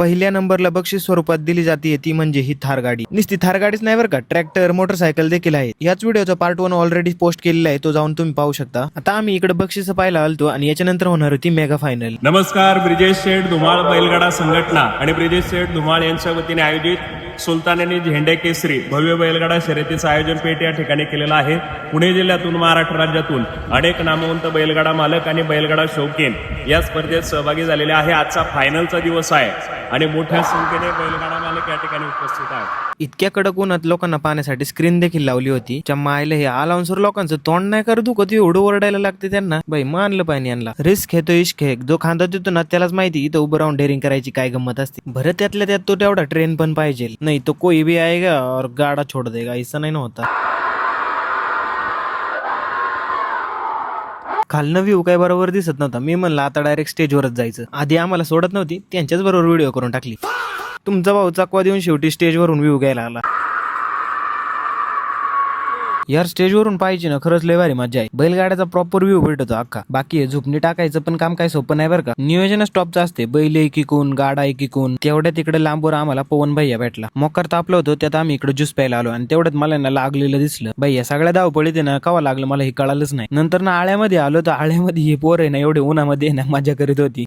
पहिल्या नंबरला बक्षीस स्वरूपात दिली जाते ती म्हणजे ही थार गाडी. नुसती थार गाडीच नाही बरं का, ट्रॅक्टर मोटरसायकल देखील आहे. याच व्हिडिओचा पार्ट 1 ऑलरेडी पोस्ट केलेला आहे, तो जाऊन तुम्ही पाहू शकता. आता आम्ही इकडे बक्षीस पाहायला आलतो आणि याच्यानंतर होणार होती मेगा फायनल. नमस्कार, ब्रिजेश शेठ धुमाळ बैलगाडा संघटना आणि ब्रिजेश शेठ धुमाळ यांच्या वतीने आयोजित सुलतानानी झेंडे केसरी भव्य बैलगाडा शर्यतीचं आयोजन पेठ या ठिकाणी केलेलं आहे. पुणे जिल्ह्यातून, महाराष्ट्र राज्यातून अनेक नामवंत बैलगाडा मालक आणि बैलगाडा शौकीन या स्पर्धेत सहभागी झालेले आहे. आजचा फायनलचा दिवस आहे आणि मोठ्या संख्येने बैलगाडा मालक या ठिकाणी उपस्थित आहेत. इतक्या कडक उन्हात लोकांना पाहण्यासाठी स्क्रीन देखील लावली होती. चम्मायला हे आलावसर लोकांचं तोंड नाही करत दुखत, एवढं ओरडायला लागते त्यांना. बाई मानलं पाहिजे यांना. रिस्क घेतो इश्क है, जो खांदा देतो ना त्यालाच माहिती इथं उभं राहून डेअरिंग करायची काय गंमत असते. भरत त्यातल्या त्यात तो तेवढा ट्रेन पण पाहिजे, नाही तो कोई भी आएगा और गाडा छोड़ देगा, असं नाही ना होता. खालनं व्ह्यू काय बरोबर दिसत नव्हता. मी म्हणलं आता डायरेक्ट स्टेजवरच जायचं. आधी आम्हाला सोडत नव्हती, त्यांच्याच बरोबर व्हिडिओ करून टाकली. तुमचा भाऊ चकवा देऊन शेवटी स्टेजवरून व्ह्यू घ्यायला आला. यार स्टेजवरून पाहिजे ना, खरंच लय भारी मजा आहे. बैलगाड्याचा प्रॉपर व्ह्यू भेटतो अख्खा. बाकी झुपणी टाकायचं पण काम काय सोपं नाही बरं का. नियोजन स्टॉपचं असते. बैल एकीकून, गाडा एकीकून. तेवढ्यात इकडे लांबवर आम्हाला पवन भैया भेटला. मोकार तापलं होतं, त्यात आम्ही इकडे ज्यूस प्यायला आलो आणि तेवढ्यात मला ना लागलेलं दिसलं. भैया सगळ्या धावपळीत ना कवा लागलं मला हे कळालंच नाही. नंतर ना आळ्यामध्ये आलो तर आळ्यामध्ये हे पोर आहे ना एवढे उन्हामध्ये ना मजा करीत होती.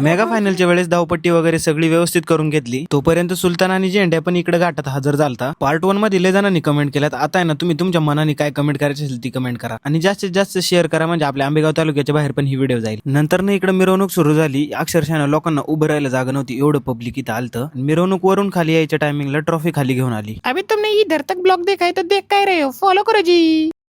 मेगा फायनलच्या वेळेस धावपट्टी वगैरे सगळी व्यवस्थित करून घेतली. तोपर्यंत सुलतान आणि झेंड्या पण इकडे घाटात हजर झालता. पार्ट 1 मध्ये लय जणांनी कमेंट केल्यात. आता आहे ना तुम्ही तुमच्या मनाने काय कमेंट करायची असेल ती कमेंट करा आणि जास्तीत जास्त शेअर करा, म्हणजे आपल्या आंबेगाव तालुक्याच्या बाहेर पण ही व्हिडिओ जाईल. नंतर ना इकडे मिरवणूक सुरू झाली. अक्षरशः लोकांना उभं राहायला जागा नव्हती, एवढं पब्लिक इथं आलतं. मिरवणूक वरून खाली यायच्या टायमिंगला ट्रॉफी खाली घेऊन आली. अभी तुमने इधर तक ब्लॉग देखा है तो देख काय रहे हो, फॉलो करो जी.